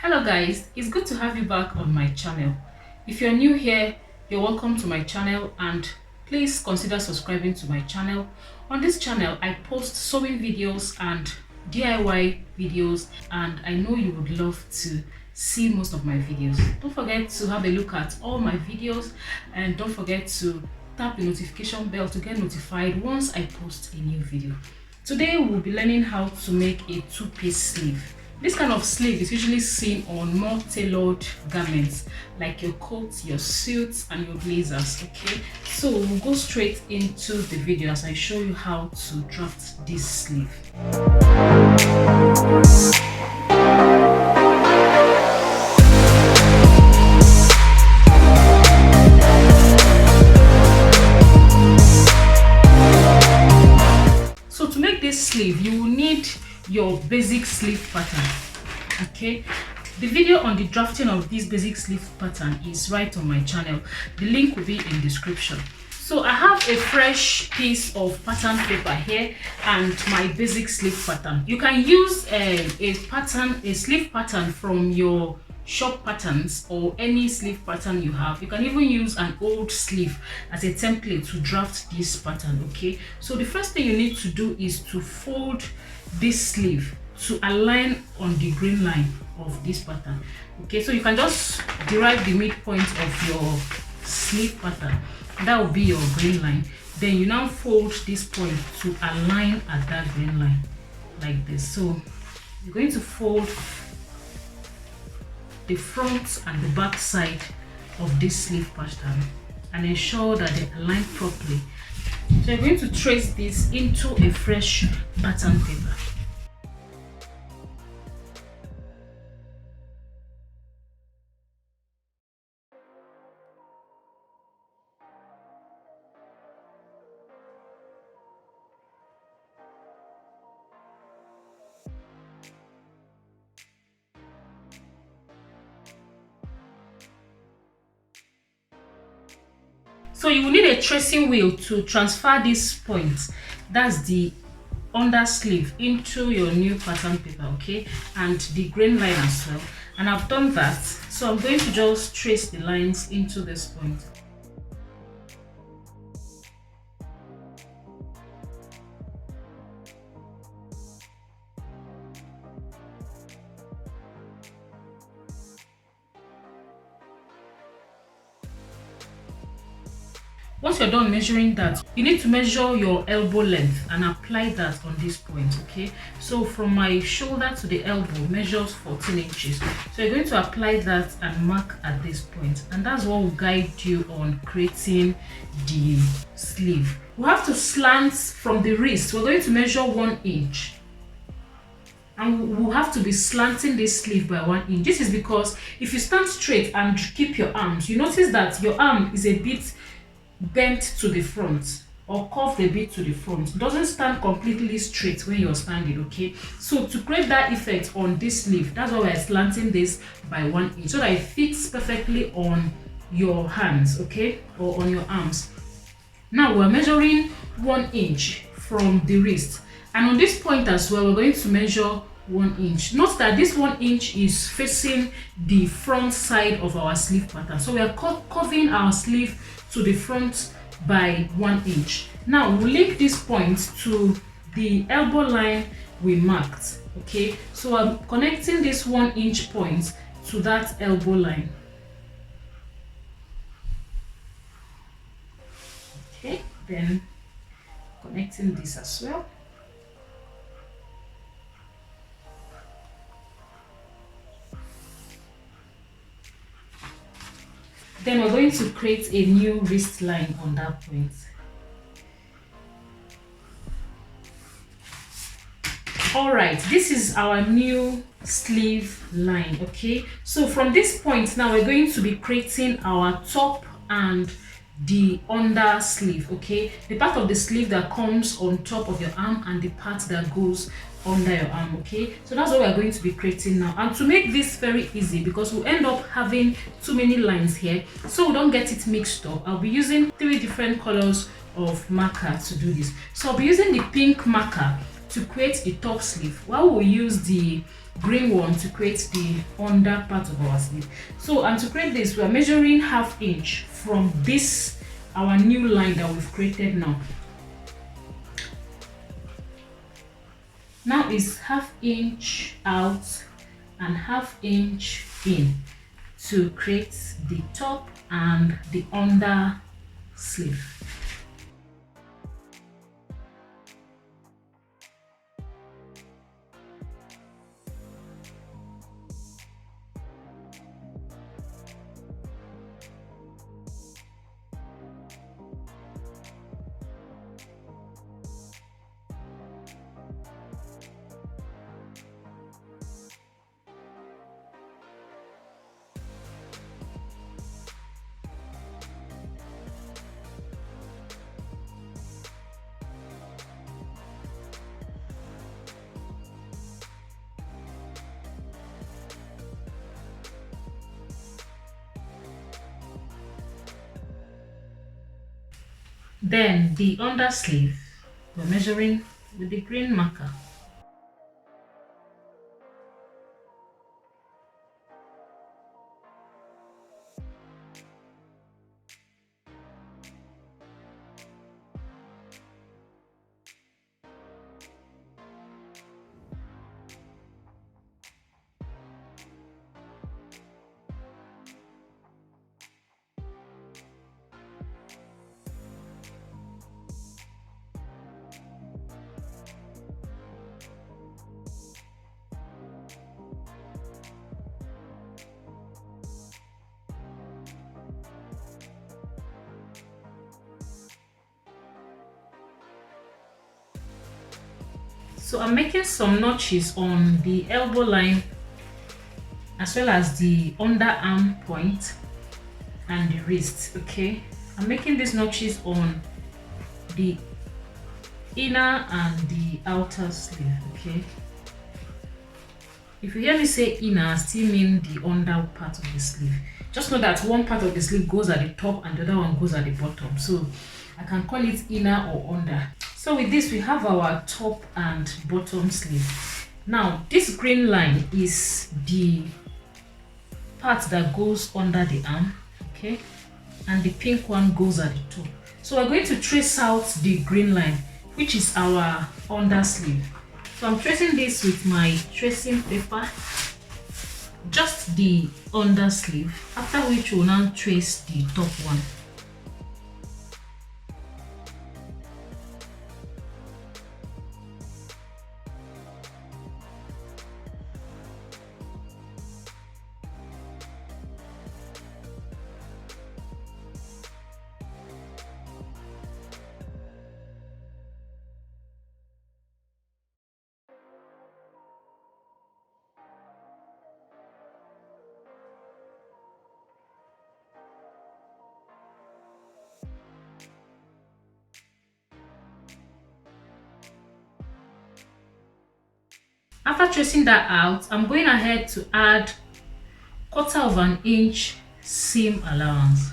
Hello guys, it's good to have you back on my channel. If you're new here, you're welcome to my channel and please consider subscribing to my channel. On this channel, I post sewing videos and DIY videos, and I know you would love to see most of my videos. Don't forget to have a look at all my videos and don't forget to tap the notification bell to get notified once I post a new video. Today we'll be learning how to make a two-piece sleeve. This kind of sleeve is usually seen on more tailored garments like your coats, your suits and your blazers. Okay, so we'll go straight into the video as I show you how to draft this sleeve. So to make this sleeve, you will need your basic sleeve pattern. Okay, the video on the drafting of this basic sleeve pattern is right on my channel. The link will be in description. So I have a fresh piece of pattern paper here and my basic sleeve pattern. You can use a sleeve pattern from your shop patterns or any sleeve pattern you have. You can even use an old sleeve as a template to draft this pattern. Okay, so the first thing you need to do is to fold this sleeve to align on the green line of this pattern. Okay, so you can just derive the midpoint of your sleeve pattern. That will be your green line. Then you now fold this point to align at that green line like this. So you're going to fold the front and the back side of this sleeve pattern and ensure that they align properly. So you're going to trace this into a fresh pattern paper. So you will need a tracing wheel to transfer this point, that's the under sleeve, into your new pattern paper. Okay, and the grain line as well. And I've done that, so I'm going to just trace the lines into this point. Once you're done measuring that, you need to measure your elbow length and apply that on this point. Okay, so from my shoulder to the elbow measures 14 inches. So you're going to apply that and mark at this point, and that's what will guide you on creating the sleeve. We have to slant from the wrist. We're going to measure 1 inch. And we'll have to be slanting this sleeve by 1 inch. This is because if you stand straight and keep your arms, you notice that your arm is a bit bent to the front or curved a bit to the front. It doesn't stand completely straight when you're standing. Okay, so to create that effect on this sleeve, that's why we're slanting this by 1 inch so that it fits perfectly on your hands, okay, or on your arms. Now we're measuring 1 inch from the wrist, and on this point as well we're going to measure 1 inch. Note that this 1 inch is facing the front side of our sleeve pattern, so we are curving our sleeve to the front by 1 inch. Now we'll link this point to the elbow line we marked. Okay, so I'm connecting this 1 inch point to that elbow line. Okay, then connecting this as well. Then we're going to create a new wrist line on that point. All right, this is our new sleeve line. Okay, so from this point now we're going to be creating our top and the under sleeve. Okay, the part of the sleeve that comes on top of your arm and the part that goes under your arm. Okay, so that's what we're going to be creating now. And to make this very easy, because we'll end up having too many lines here, so we don't get it mixed up, I'll be using 3 different colors of marker to do this. So I'll be using the pink marker to create the top sleeve, while we'll use the green one to create the under part of our sleeve. So, and to create this, we are measuring 1/2 inch from this our new line that we've created now. Now is 1/2 inch out and 1/2 inch in to create the top and the under sleeve. Then the under sleeve, we're measuring with the green marker. So I'm making some notches on the elbow line as well as the underarm point and the wrist. Okay, I'm making these notches on the inner and the outer sleeve. Okay, if you hear me say inner, I still mean the under part of the sleeve. Just know that one part of the sleeve goes at the top and the other one goes at the bottom, so I can call it inner or under. So with this, we have our top and bottom sleeve. Now this green line is the part that goes under the arm, okay, and the pink one goes at the top. So we're going to trace out the green line, which is our under sleeve. So I'm tracing this with my tracing paper, just the under sleeve, after which we'll now trace the top one. After tracing that out, I'm going ahead to add 1/4 inch seam allowance.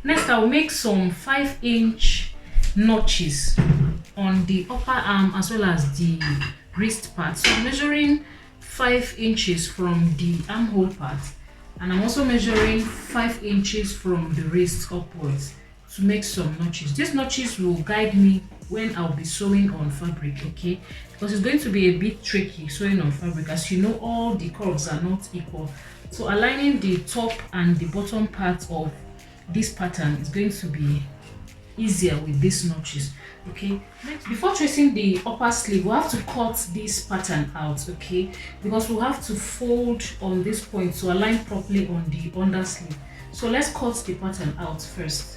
Next, I'll make some 5-inch notches on the upper arm as well as the wrist part. So I'm measuring 5 inches from the armhole part, and I'm also measuring 5 inches from the wrist upwards to make some notches. These notches will guide me when I'll be sewing on fabric, okay, because it's going to be a bit tricky sewing on fabric. As you know, all the curves are not equal, so aligning the top and the bottom part of this pattern is going to be easier with these notches. Okay, before tracing the upper sleeve, we have to cut this pattern out, okay, because we'll have to fold on this point to align properly on the under sleeve. So let's cut the pattern out first.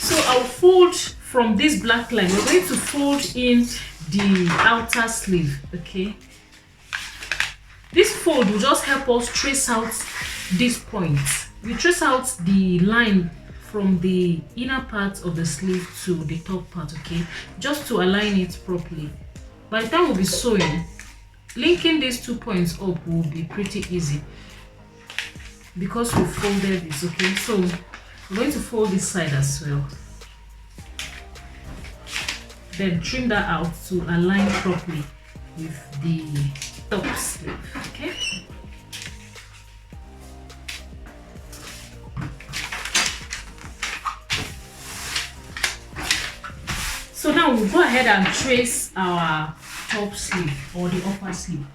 So I'll fold from this black line. We're going to fold in the outer sleeve, okay? This fold will just help us trace out this point. We trace out the line from the inner part of the sleeve to the top part, okay? Just to align it properly. By the time we'll be sewing, linking these 2 points up will be pretty easy because we folded this, okay? So we're going to fold this side as well. Then trim that out to align properly with the top sleeve, okay? So now we'll go ahead and trace our top sleeve or the upper sleeve.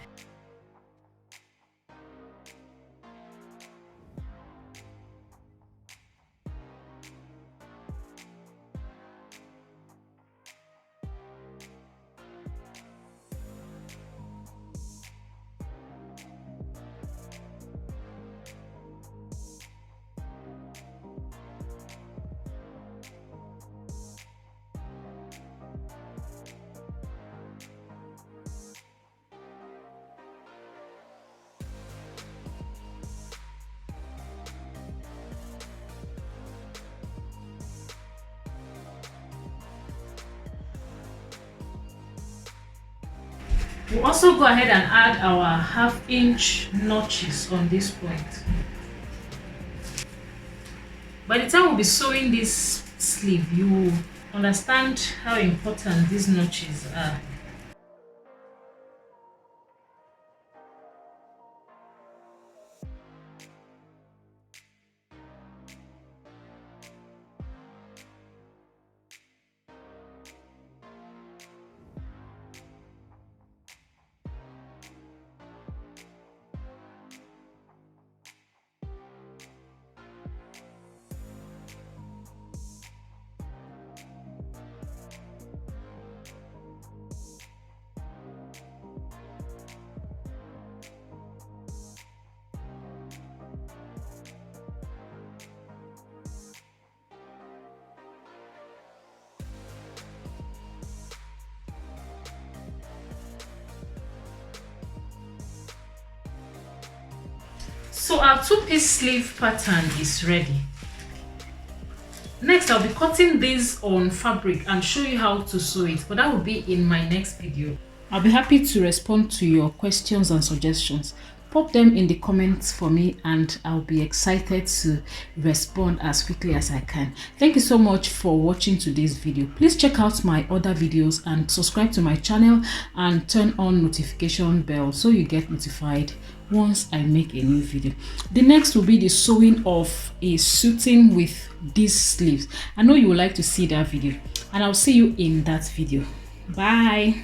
We'll also go ahead and add our 1/2 inch notches on this point. By the time we'll be sewing this sleeve, you will understand how important these notches are. So our 2-piece sleeve pattern is ready. Next, I'll be cutting this on fabric and show you how to sew it, but that will be in my next video. I'll be happy to respond to your questions and suggestions. Pop them in the comments for me and I'll be excited to respond as quickly as I can. Thank you so much for watching today's video. Please check out my other videos and subscribe to my channel and turn on notification bell so you get notified once I make a new video. The next will be the sewing of a suiting with these sleeves. I know you would like to see that video and I'll see you in that video. Bye.